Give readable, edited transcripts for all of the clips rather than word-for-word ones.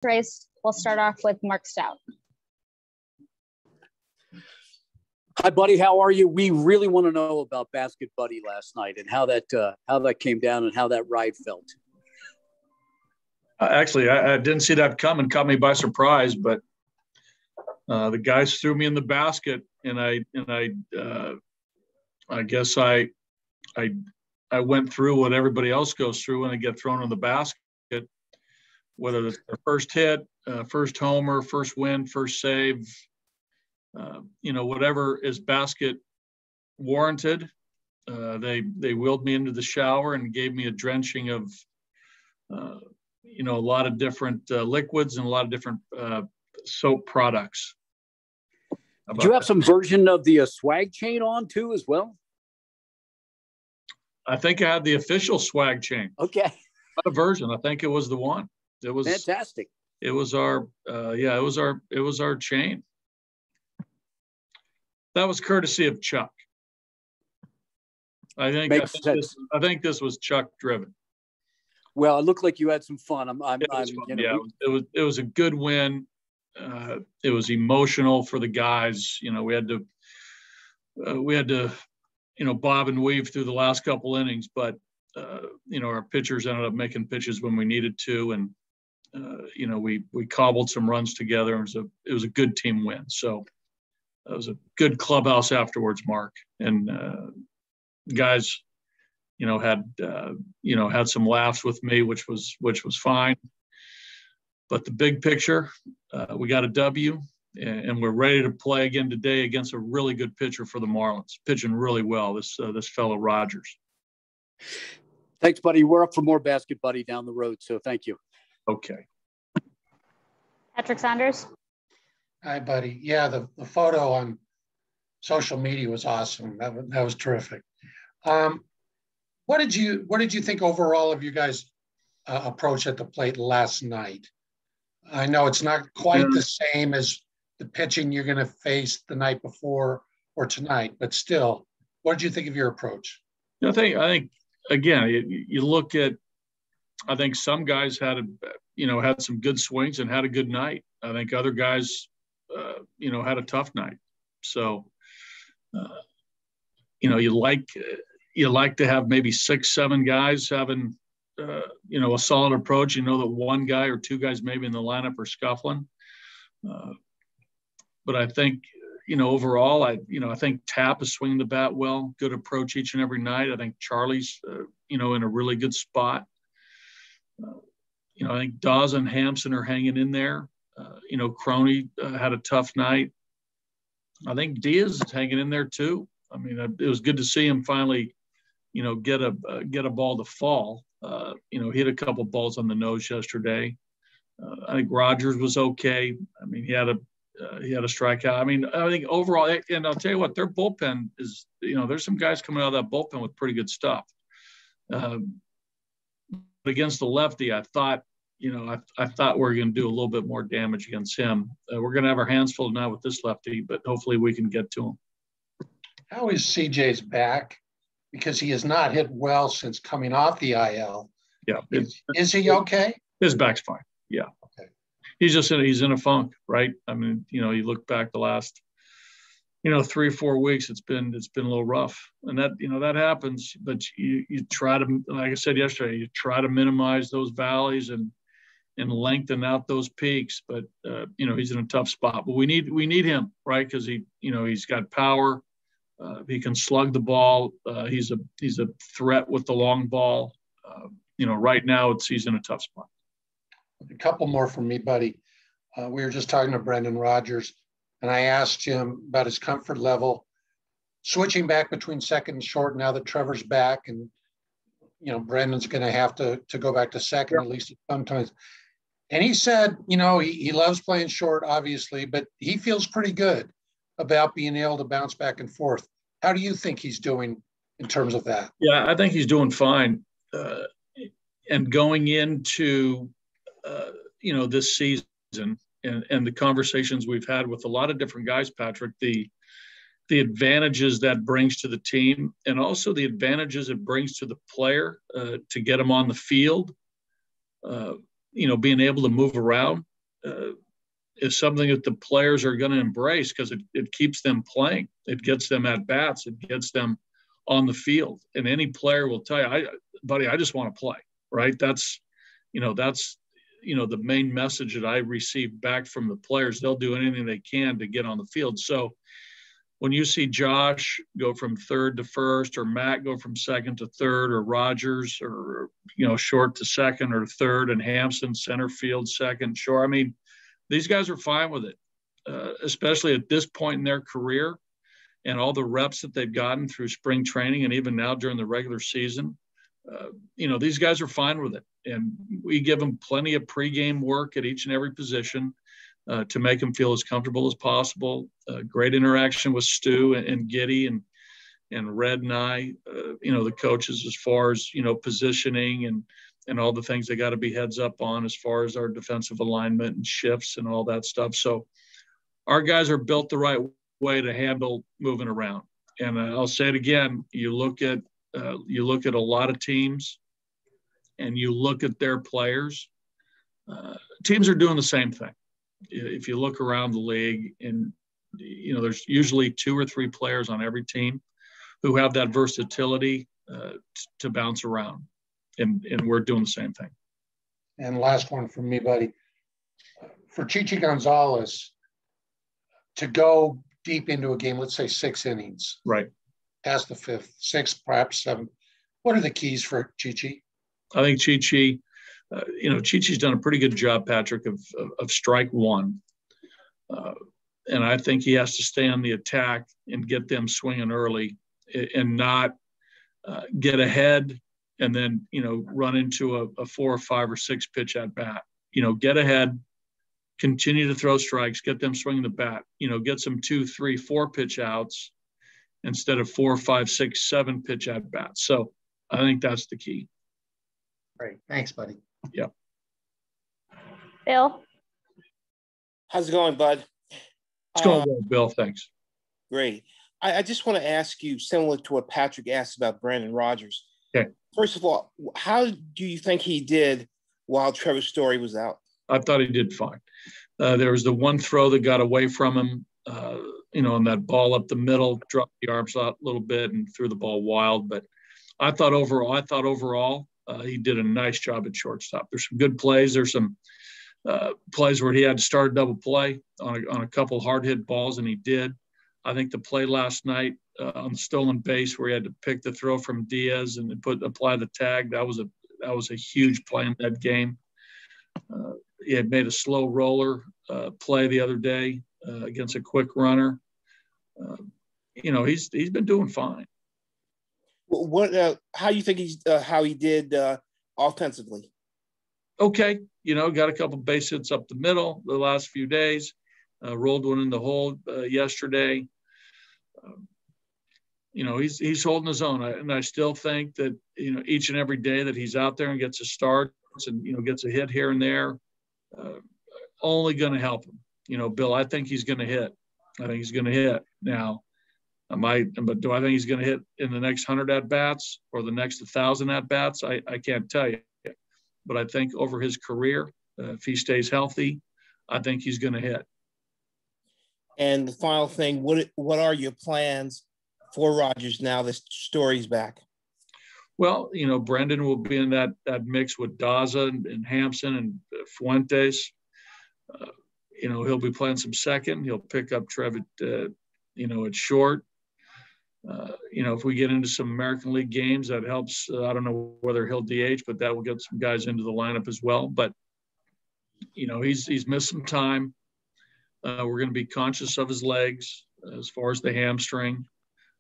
race. We'll start off with Mark Stout. Hi, buddy. How are you? We really want to know about Basket Buddy last night and how that came down and how that ride felt. Actually, I didn't see that coming. Caught me by surprise, but the guys threw me in the basket, and I guess I went through what everybody else goes through when they get thrown in the basket, whether it's their first hit, first homer, first win, first save. Whatever is basket warranted, they wheeled me into the shower and gave me a drenching of, a lot of different liquids and a lot of different soap products. Did you have some version of the swag chain on too as well? I think I had the official swag chain. Okay. Not a version. I think it was the one. It was fantastic. It was our chain. That was courtesy of Chuck. I think this was Chuck driven. Well, it looked like you had some fun. It was a good win. It was emotional for the guys. We had to bob and weave through the last couple innings, but our pitchers ended up making pitches when we needed to, and we cobbled some runs together. It was a good team win. So. It was a good clubhouse afterwards, Mark, and guys, had some laughs with me, which was fine. But the big picture, we got a W, and we're ready to play again today against a really good pitcher for the Marlins, pitching really well. This fellow Rodgers. Thanks, buddy. We're up for more Basket Buddy down the road, so thank you. Okay. Patrick Saunders. Hi, buddy. Yeah, the photo on social media was awesome. That was terrific. What did you think overall of you guys' approach at the plate last night? I know it's not quite the same as the pitching you're going to face the night before or tonight, but still, what did you think of your approach? I think again, you look at. I think some guys had some good swings and had a good night. I think other guys. Had a tough night. So, you like to have maybe 6-7 guys having, a solid approach. That one guy or two guys maybe in the lineup are scuffling. But I think, overall, I think Tapp is swinging the bat well. Good approach each and every night. I think Charlie's, in a really good spot. I think Dawes and Hampson are hanging in there. Crony had a tough night. I think Diaz is hanging in there too. I mean, it was good to see him finally, get a ball to fall. He hit a couple balls on the nose yesterday. I think Rodgers was okay. I mean, he had a strikeout. I mean, I think overall, and I'll tell you what, their bullpen is, there's some guys coming out of that bullpen with pretty good stuff. Against the lefty, I thought I thought we were going to do a little bit more damage against him. We're going to have our hands full now with this lefty, but hopefully we can get to him. How is CJ's back? Because he has not hit well since coming off the IL. Yeah. Is he okay? His back's fine. Yeah. Okay. He's in a funk, right? I mean, you look back the last, 3 or 4 weeks, it's been a little rough, and that happens, but you try to, like I said yesterday, you try to minimize those valleys and lengthen out those peaks, but he's in a tough spot. But we need him, right? Because he's got power, he can slug the ball, he's a threat with the long ball. Right now he's in a tough spot. A couple more from me, buddy. We were just talking to Brendan Rodgers, and I asked him about his comfort level switching back between second and short now that Trevor's back, and Brendan's going to have to go back to second, at least sometimes. And he said, he loves playing short, obviously, but he feels pretty good about being able to bounce back and forth. How do you think he's doing in terms of that? Yeah, I think he's doing fine. And going into, this season and the conversations we've had with a lot of different guys, Patrick, the advantages that brings to the team and also the advantages it brings to the player to get him on the field, being able to move around. is something that the players are going to embrace because it keeps them playing. It gets them at bats. It gets them on the field. And any player will tell you, buddy, I just want to play, right? That's the main message that I receive back from the players. They'll do anything they can to get on the field. So when you see Josh go from third to first, or Matt go from second to third, or Rodgers, or, short to second or third, and Hampson center field, second, short. I mean, these guys are fine with it, especially at this point in their career and all the reps that they've gotten through spring training and even now during the regular season. These guys are fine with it. And we give them plenty of pregame work at each and every position to make them feel as comfortable as possible. Great interaction with Stu and Giddy and Red and I, the coaches, as far as, positioning and all the things they got to be heads up on as far as our defensive alignment and shifts and all that stuff. So our guys are built the right way to handle moving around. And I'll say it again, you look at a lot of teams and you look at their players, teams are doing the same thing. If you look around the league, and, there's usually 2 or 3 players on every team who have that versatility to bounce around. And we're doing the same thing. And last one from me, buddy. For Chichi Gonzalez to go deep into a game, let's say 6 innings. Right. Past the 5th, 6th, perhaps 7th. What are the keys for Chichi? I think Chichi's done a pretty good job, Patrick, of strike one. And I think he has to stay on the attack and get them swinging early and not get ahead and then, run into a 4 or 5 or 6 pitch at bat. Get ahead, continue to throw strikes, get them swinging the bat, get some 2, 3, 4 pitch outs instead of 4, 5, 6, 7 pitch at bats. So I think that's the key. Great. Thanks, buddy. Yeah. Bill? How's it going, bud? It's going well, Bill. Thanks. Great. I just want to ask you, similar to what Patrick asked about Brandon Rodgers. Okay. First of all, how do you think he did while Trevor Story was out? I thought he did fine. There was the one throw that got away from him, and that ball up the middle, dropped the arms out a little bit and threw the ball wild. But I thought overall, he did a nice job at shortstop. There's some good plays. There's some plays where he had to start a double play on a couple hard hit balls, and he did. I think the play last night on the stolen base where he had to pick the throw from Diaz and apply the tag, that was a huge play in that game. He had made a slow roller play the other day against a quick runner. He's been doing fine. How do you think how he did offensively? Okay, got a couple base hits up the middle the last few days. Rolled one in the hole yesterday. He's holding his own, and I still think that each and every day that he's out there and gets a start and gets a hit here and there, only going to help him. Bill, I think he's going to hit. I think he's going to hit now. But do I think he's going to hit in the next 100 at bats or the next 1,000 at bats? I can't tell you. But I think over his career, if he stays healthy, I think he's going to hit. And the final thing, what are your plans for Rodgers now that Story's back? Well, Brendan will be in that mix with Daza and Hampson and Fuentes. He'll be playing some second. He'll pick up Trev at short. If we get into some American League games, that helps. I don't know whether he'll DH, but that will get some guys into the lineup as well. But, he's missed some time. We're going to be conscious of his legs as far as the hamstring,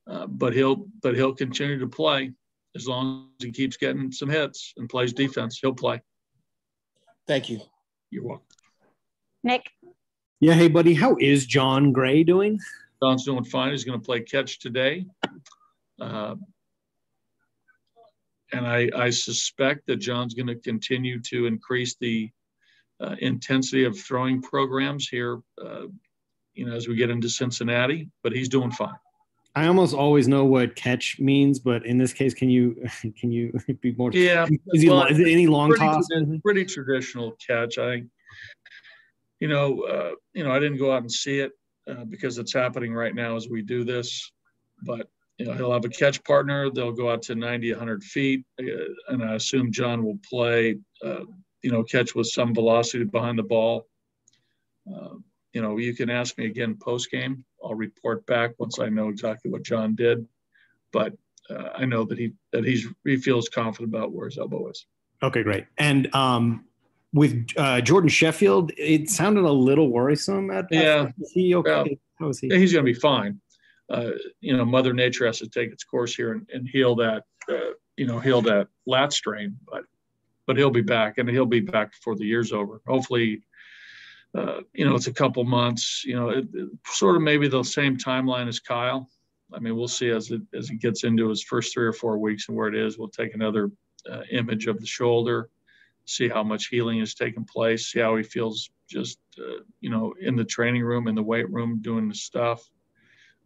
but he'll continue to play as long as he keeps getting some hits and plays defense. He'll play. Thank you. You're welcome. Nick? Yeah, hey, buddy. How is John Gray doing? John's doing fine. He's going to play catch today. And I suspect that John's going to continue to increase the intensity of throwing programs here, as we get into Cincinnati, but he's doing fine. I almost always know what catch means, but in this case, can you be more? Yeah. Is it any long toss? Pretty traditional catch. I think, I didn't go out and see it because it's happening right now as we do this. But he'll have a catch partner. They'll go out to 90, 100 feet, and I assume John will play. Catch with some velocity behind the ball. You can ask me again post game. I'll report back once I know exactly what John did. But I know that he feels confident about where his elbow is. Okay, great. And with Jordan Sheffield, it sounded a little worrisome. Is he okay? Well, how is he? He's going to be fine. Mother Nature has to take its course here and heal that lat strain, but he'll be back, and he'll be back before the year's over. Hopefully, it's a couple months. Sort of maybe the same timeline as Kyle. I mean, we'll see as he gets into his first 3 or 4 weeks and where it is. We'll take another image of the shoulder, see how much healing has taken place, see how he feels just in the training room, in the weight room, doing the stuff.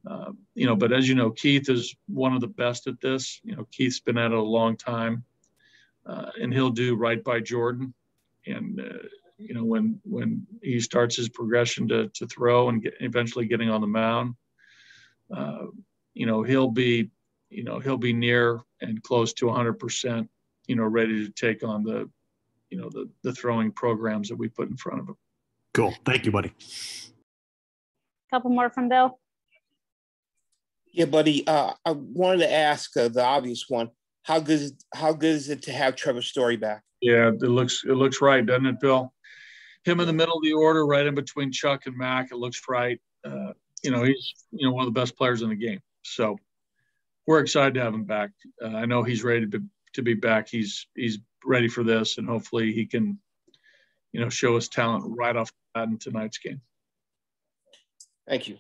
But as you know, Keith is one of the best at this. Keith's been at it a long time, and he'll do right by Jordan. And when he starts his progression to throw and eventually getting on the mound, he'll be near and close to 100%. Ready to take on the throwing programs that we put in front of him. Cool. Thank you, buddy. Couple more from Bill. Yeah, buddy. I wanted to ask the obvious one. How good is it to have Trevor Story back? Yeah, it looks right, doesn't it, Bill? Him in the middle of the order, right in between Chuck and Mac. It looks right. He's one of the best players in the game. So we're excited to have him back. I know he's ready to be back. He's ready for this, and hopefully he can, show his talent right off the bat in tonight's game. Thank you.